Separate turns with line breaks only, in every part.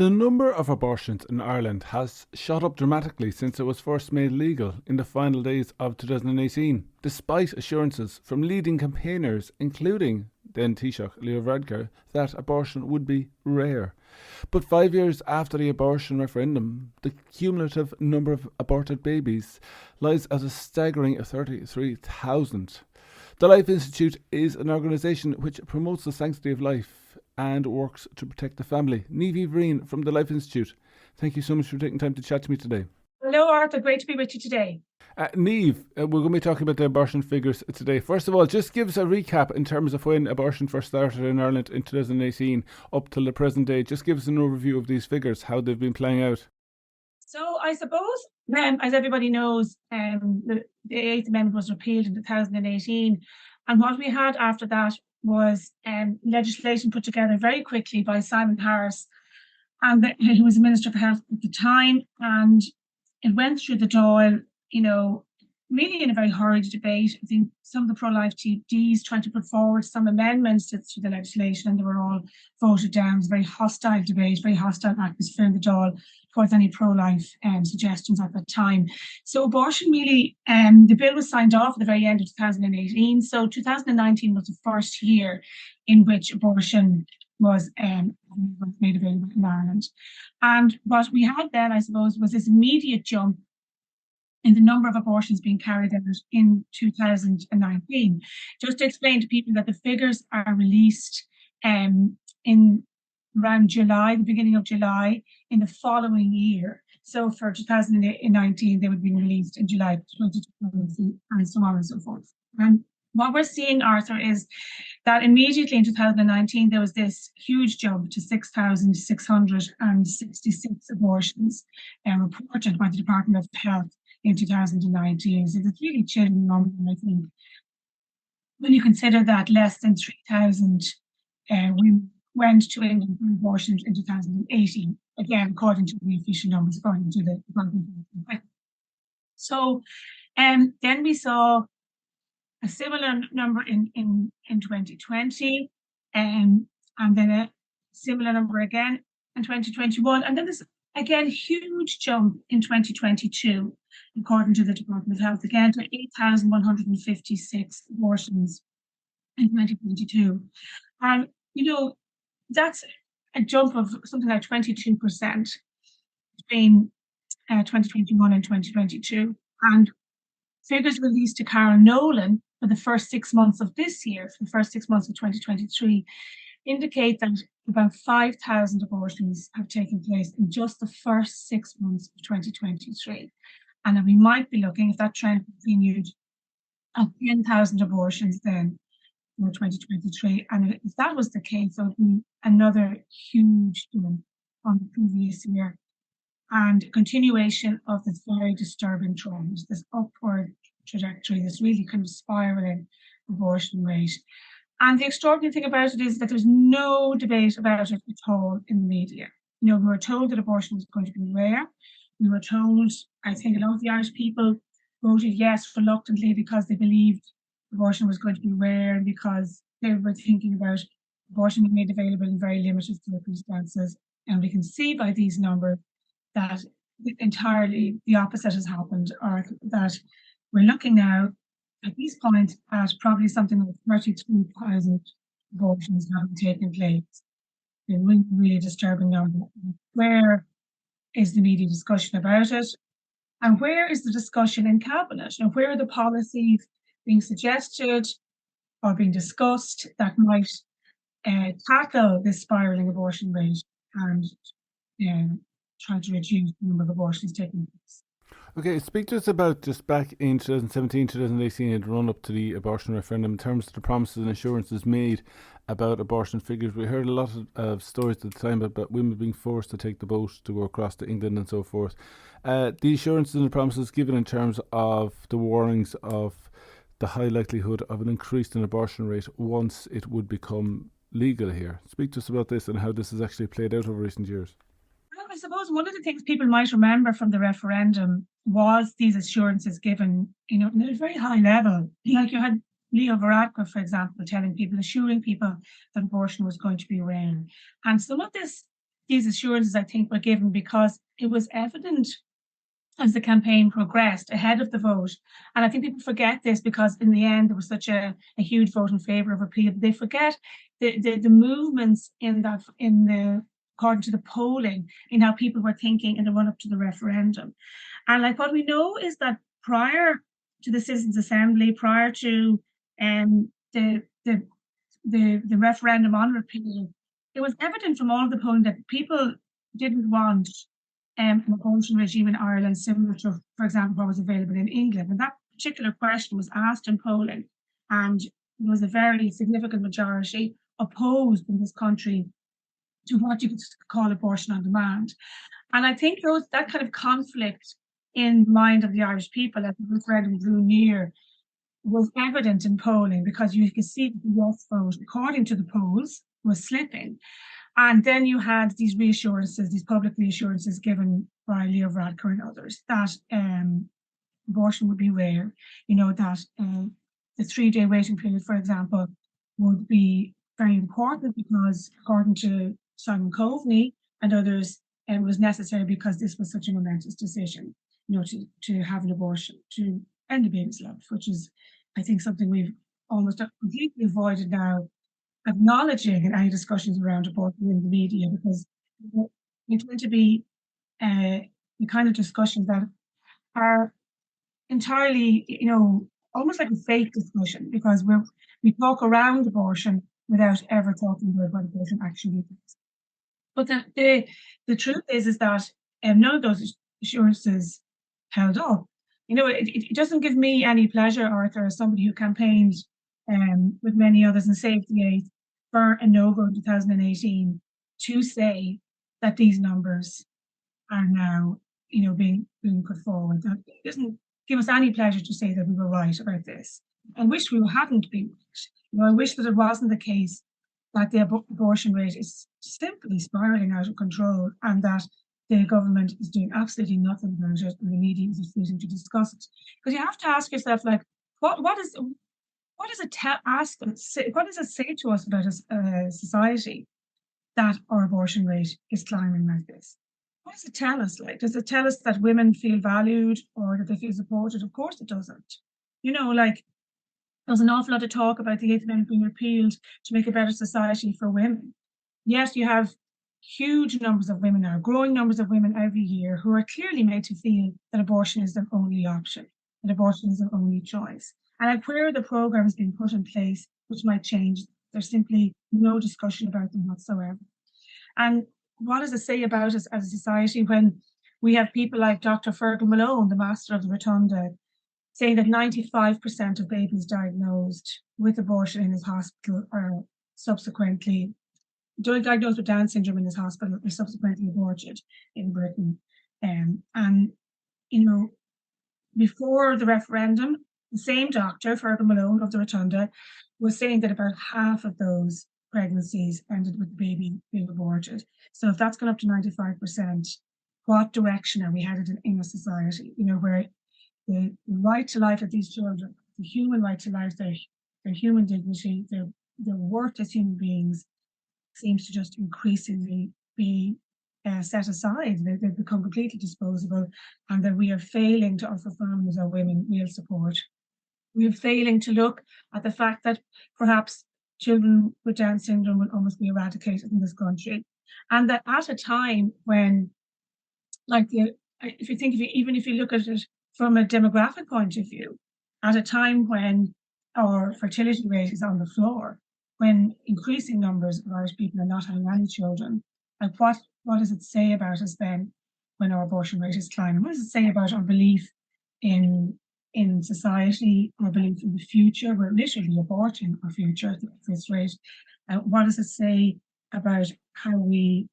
The number of abortions in Ireland has shot up dramatically since it was first made legal in the final days of 2018, despite assurances from leading campaigners, including then Taoiseach Niamh Uí Bhriain, that abortion would be rare. But 5 years after the abortion referendum, the cumulative number of aborted babies lies at a staggering 33,000. The Life Institute is an organisation which promotes the sanctity of life and works to protect the family. Niamh Uí Bhriain from the Life Institute, thank you so much for taking time to chat to me today.
Hello, Arthur. Great to be with you today.
Niamh, we're going to be talking about the abortion figures today. First of all, just give us a recap in terms of when abortion first started in Ireland in 2018 up till the present day. Just give us an overview of these figures, how they've been playing out.
So I suppose, as everybody knows, the Eighth Amendment was repealed in 2018. And what we had after that was legislation put together very quickly by Simon Harris, and who was the Minister for Health at the time. And it went through the Dáil, really in a very hurried debate. I think some of the pro-life TDs tried to put forward some amendments to the legislation, and they were all voted down. It was a very hostile debate, very hostile atmosphere in the Dáil towards any pro-life suggestions at that time. So abortion really, the bill was signed off at the very end of 2018. So 2019 was the first year in which abortion was made available in Ireland. And what we had then, I suppose, was this immediate jump in the number of abortions being carried out in 2019. Just to explain to people that the figures are released in around July, the beginning of July, in the following year. So for 2019, they would be released in July 2020, and so on and so forth. And what we're seeing, Arthur, is that immediately in 2019, there was this huge jump to 6,666 abortions reported by the Department of Health in 2019. So it's really chilling number, I think. When you consider that less than 3,000 we went to England for abortions in 2018, again, according to the official numbers, according to the Department of Health. So then we saw a similar number in 2020, and then a similar number again in 2021. And then there's, again, huge jump in 2022, according to the Department of Health, again to 8,156 abortions in 2022. And, that's a jump of something like 22% between 2021 and 2022. And figures released to Carol Nolan for the first 6 months of this year, for the first 6 months of 2023, indicate that about 5,000 abortions have taken place in just the first 6 months of 2023. And then we might be looking, if that trend continued, at 10,000 abortions then for 2023. And if that was the case, it would be another huge jump on the previous year, and continuation of this very disturbing trend, this upward trajectory, this really kind of spiraling abortion rate. And the extraordinary thing about it is that there's no debate about it at all in the media. We were told that abortion was going to be rare. We were told, I think a lot of the Irish people voted yes reluctantly because they believed abortion was going to be rare, and because they were thinking about abortion being made available in very limited circumstances. And we can see by these numbers that entirely the opposite has happened, or that we're looking now at this point at probably something like 33,000 abortions having taken place. A really, really disturbing number. Where is the media discussion about it? And where is the discussion in Cabinet? Where are the policies being suggested or being discussed that might tackle this spiralling abortion rate and try to reduce the number of abortions taking place?
Okay, speak to us about just back in 2017, 2018, and run up to the abortion referendum in terms of the promises and assurances made about abortion figures. We heard a lot of stories at the time about women being forced to take the boat to go across to England and so forth. The assurances and the promises given in terms of the warnings of the high likelihood of an increase in abortion rate once it would become legal here. Speak to us about this and how this has actually played out over recent years.
I suppose one of the things people might remember from the referendum was these assurances given, at a very high level. Like you had Niamh Uí Bhriain, for example, assuring people that abortion was going to be rare. And some of these assurances, I think, were given because it was evident as the campaign progressed ahead of the vote. And I think people forget this because in the end there was such a huge vote in favour of repeal. They forget the movements according to the polling, in how people were thinking in the run up to the referendum. And like what we know is that prior to the Citizens' Assembly, prior to the referendum on repeal, it was evident from all of the polling that people didn't want an abortion regime in Ireland similar to, for example, what was available in England. And that particular question was asked in polling, and there was a very significant majority opposed in this country to what you could call abortion on demand. And I think that kind of conflict in the mind of the Irish people as the referendum drew near was evident in polling, because you could see that the yes vote, according to the polls, was slipping. And then you had these reassurances, these public reassurances given by Leo Varadkar and others that abortion would be rare, that the 3-day waiting period, for example, would be very important because, according to Simon Coveney and others, it was necessary because this was such a momentous decision, to have an abortion, to end a baby's life, which is, I think, something we've almost completely avoided now acknowledging in any discussions around abortion in the media, because they tend to be the kind of discussions that are entirely, almost like a fake discussion, because we talk around abortion without ever talking about what abortion actually is. But the truth is that none of those assurances held up. It doesn't give me any pleasure, Arthur, as somebody who campaigned with many others in Save the Eighth for a no-vote in 2018, to say that these numbers are now, being put forward. That doesn't give us any pleasure to say that we were right about this. I wish we hadn't been right. I wish that it wasn't the case that the abortion rate is simply spiralling out of control, and that the government is doing absolutely nothing about it, and the media is refusing to discuss it. Because you have to ask yourself, like, what does it say to us about a society that our abortion rate is climbing like this? What does it tell us? Like, does it tell us that women feel valued or that they feel supported? Of course it doesn't. There's an awful lot of talk about the Eighth Amendment being repealed to make a better society for women. Yes, you have huge numbers of women now, growing numbers of women every year, who are clearly made to feel that abortion is their only option, that abortion is their only choice. And where the program is being put in place, which might change, there's simply no discussion about them whatsoever. And what does it say about us as a society when we have people like Dr. Fergal Malone, the master of the Rotunda, saying that 95% of babies diagnosed with abortion in his hospital are subsequently diagnosed with Down syndrome in his hospital are subsequently aborted in Britain. And before the referendum, the same doctor, Fergal Malone of the Rotunda, was saying that about half of those pregnancies ended with the baby being aborted. So if that's gone up to 95%, what direction are we headed in a society, where the right to life of these children, the human right to life, their human dignity, their worth as human beings, seems to just increasingly be set aside. They've become completely disposable, and that we are failing to offer families or women real support. We are failing to look at the fact that perhaps children with Down syndrome will almost be eradicated in this country, and that at a time when, even if you look at it from a demographic point of view, at a time when our fertility rate is on the floor, when increasing numbers of Irish people are not having any children, and what does it say about us then when our abortion rate is climbing? What does it say about our belief in society, our belief in the future? We're literally aborting our future at this rate. What does it say about how we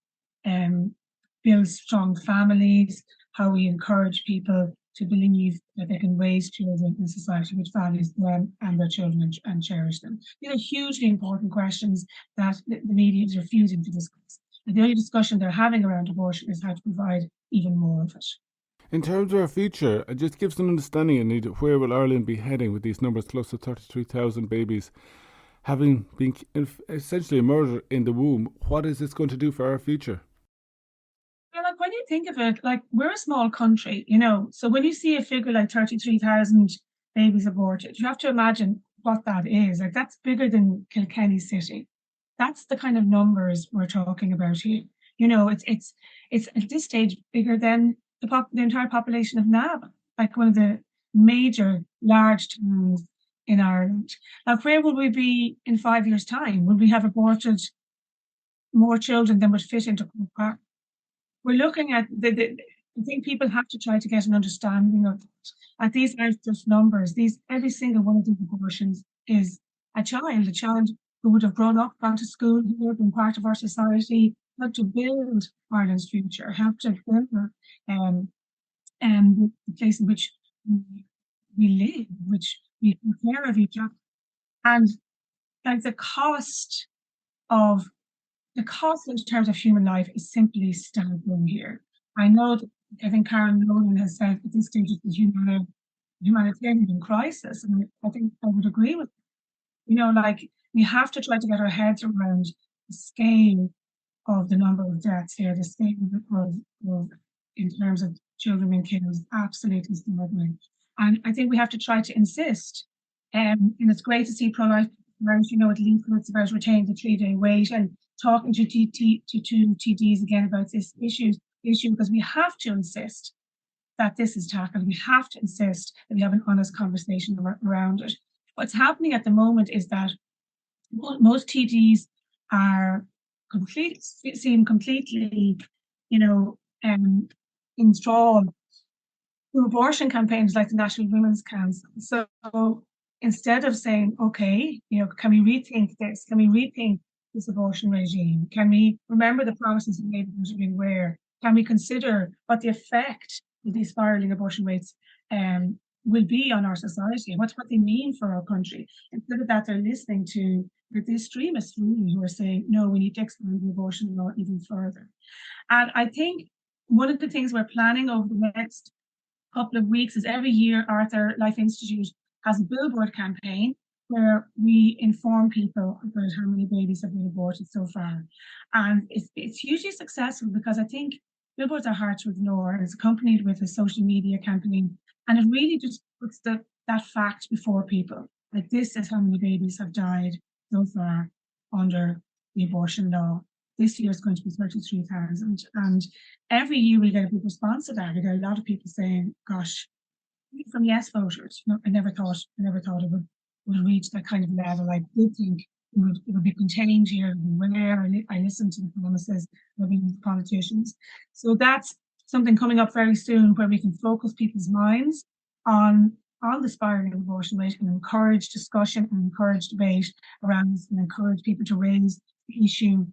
build strong families, how we encourage people to believe that they can raise children in society which values them and their children and cherish them? These are hugely important questions that the media is refusing to discuss. And the only discussion they're having around abortion is how to provide even more of it.
In terms of our future, it just gives an understanding of where will Ireland be heading with these numbers, close to 33,000 babies having been essentially murdered in the womb. What is this going to do for our future?
And like when you think of it, like we're a small country, so when you see a figure like 33,000 babies aborted, you have to imagine what that is. Like that's bigger than Kilkenny City. That's the kind of numbers we're talking about here. It's at this stage bigger than the entire population of Navan, like one of the major large towns in Ireland. Like where will we be in 5 years' time? Will we have aborted more children than would fit into Cork Park? We're looking at I think people have to try to get an understanding of that. And these aren't just numbers. Every single one of these abortions is a child who would have grown up, gone to school here, been part of our society, helped to build Ireland's future, helped to build um, the place in which we live, which we take care of each other. And like of the cost in terms of human life is simply staggering here. I know that I think Karen Nolan has said at this stage it's a humanitarian crisis, and I think I would agree with like we have to try to get our heads around the scale of the number of deaths here, the scale of in terms of children being killed is absolutely staggering. And I think we have to try to insist, and it's great to see pro-life around, with leaflets about retaining the 3-day wait and talking to two TDs again about this issue, because we have to insist that this is tackled. We have to insist that we have an honest conversation around it. What's happening at the moment is that most TDs are seem completely, enthralled to abortion campaigns like the National Women's Council. So instead of saying, okay, can we rethink this? Can we rethink this abortion regime? Can we remember the promises we made being where? Can we consider what the effect of these spiraling abortion rates will be on our society and what they mean for our country? Instead of that, they're listening to the extremists who are saying, no, we need to expand the abortion law even further. And I think one of the things we're planning over the next couple of weeks is every year Arthur Life Institute has a billboard campaign where we inform people about how many babies have been aborted so far. And it's hugely successful because I think billboards are hard to ignore. It's accompanied with a social media campaign, and it really just puts that fact before people. Like this is how many babies have died so far under the abortion law. This year is going to be 33,000. And every year we get a big response to that. We get a lot of people saying, gosh, from yes voters, I never thought it would reach that kind of level. I did think it would be contained here everywhere. I listened to the promises of the politicians. So that's something coming up very soon where we can focus people's minds on the spiraling abortion rate and encourage discussion and encourage debate around this and encourage people to raise the issue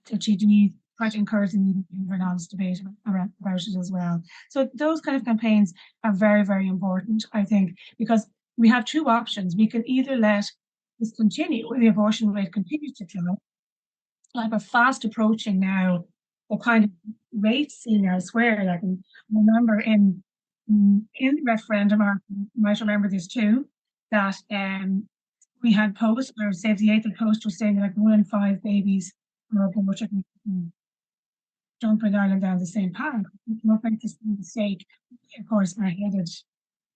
to TD, try to encourage the need for an honest debate about it as well. So those kind of campaigns are very, very important, I think, because we have two options. We can either let this continue, the abortion rate continues to climb, like we're fast approaching now the kind of rates seen elsewhere. Like I remember in the referendum, or you might remember this too, that we had posts, or Save the Eighth post was saying like 1 in 5 babies were aborted. Don't bring Ireland down the same path. Don't make this mistake. Of course, are headed.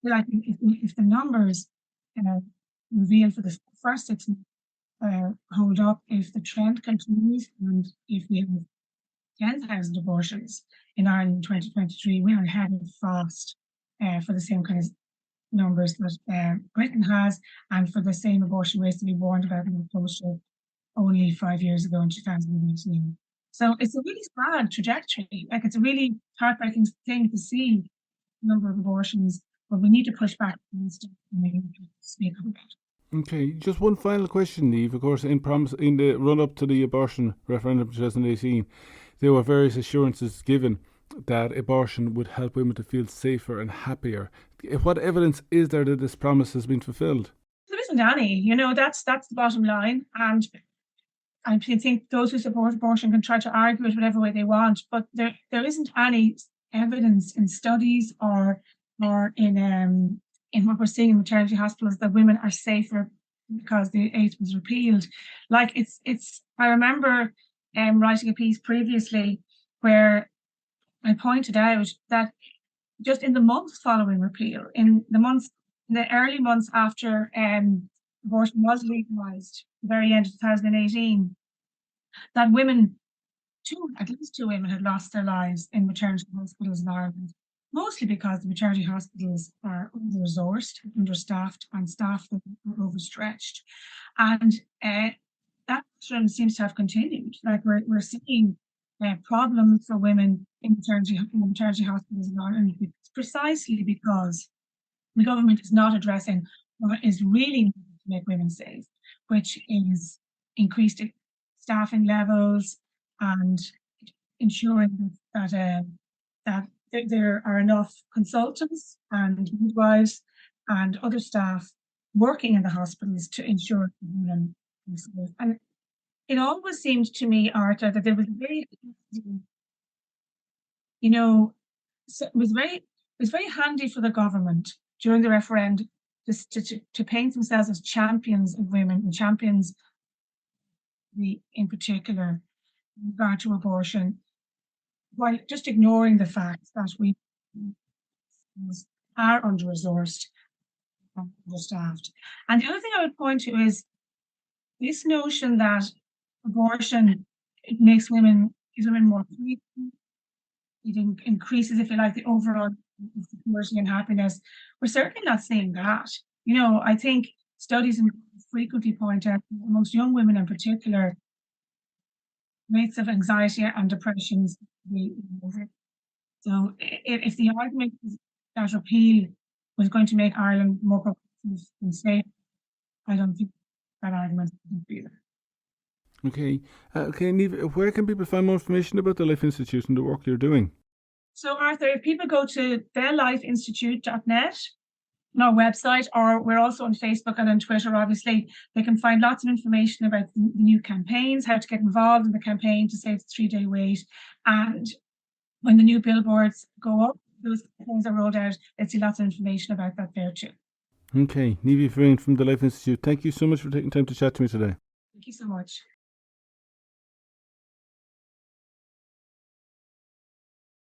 Like if the numbers revealed for the first 6 months hold up, if the trend continues, and if we have 10,000 abortions in Ireland in 2023, we are headed fast for the same kind of numbers that Britain has, and for the same abortion rates that we warned about in the poster only 5 years ago in 2018. So it's a really sad trajectory. Like it's a really heartbreaking thing to see the number of abortions, but we need to push back and speak about it.
Okay, just one final question, Niamh. Of course, in the run-up to the abortion referendum 2018, there were various assurances given that abortion would help women to feel safer and happier. What evidence is there that this promise has been fulfilled?
There isn't any. That's the bottom line. And I think those who support abortion can try to argue it whatever way they want, but there isn't any evidence in studies or in what we're seeing in maternity hospitals that women are safer because the eighth was repealed. Like I remember writing a piece previously where I pointed out that just in the months following repeal, in the early months after abortion was legalised, the very end of 2018, that at least two women had lost their lives in maternity hospitals in Ireland, mostly because the maternity hospitals are under-resourced, understaffed, and staff that are overstretched. And that trend seems to have continued. Like we're seeing problems for women in maternity hospitals in Ireland precisely because the government is not addressing what is really needed to make women safe, which is increased staffing levels and ensuring that there are enough consultants and midwives and other staff working in the hospitals to ensure that women are safe. And it always seemed to me, Arthur, that there was very, you know, so it was very handy for the government during the referendum to paint themselves as champions of women and champions in particular in regard to abortion, while just ignoring the fact that we are under-resourced and understaffed. And the other thing I would point to is this notion that abortion gives women more freedom. It increases, if you like, the overall security and happiness. We're certainly not saying that. I think studies frequently point out, amongst young women in particular, rates of anxiety and depression. So if the argument is that repeal was going to make Ireland more progressive and safe, I don't think that argument would be there.
Okay, Niamh, where can people find more information about the Life Institute and the work you're doing?
So, Arthur, if people go to thelifeinstitute.net, our website, or we're also on Facebook and on Twitter, obviously, they can find lots of information about the new campaigns, how to get involved in the campaign to save the 3-day wait. And when the new billboards go up, those campaigns are rolled out, they'll see lots of information about that there too.
Okay, Niamh Uí Bhriain from the Life Institute, thank you so much for taking time to chat to me today.
Thank you so much.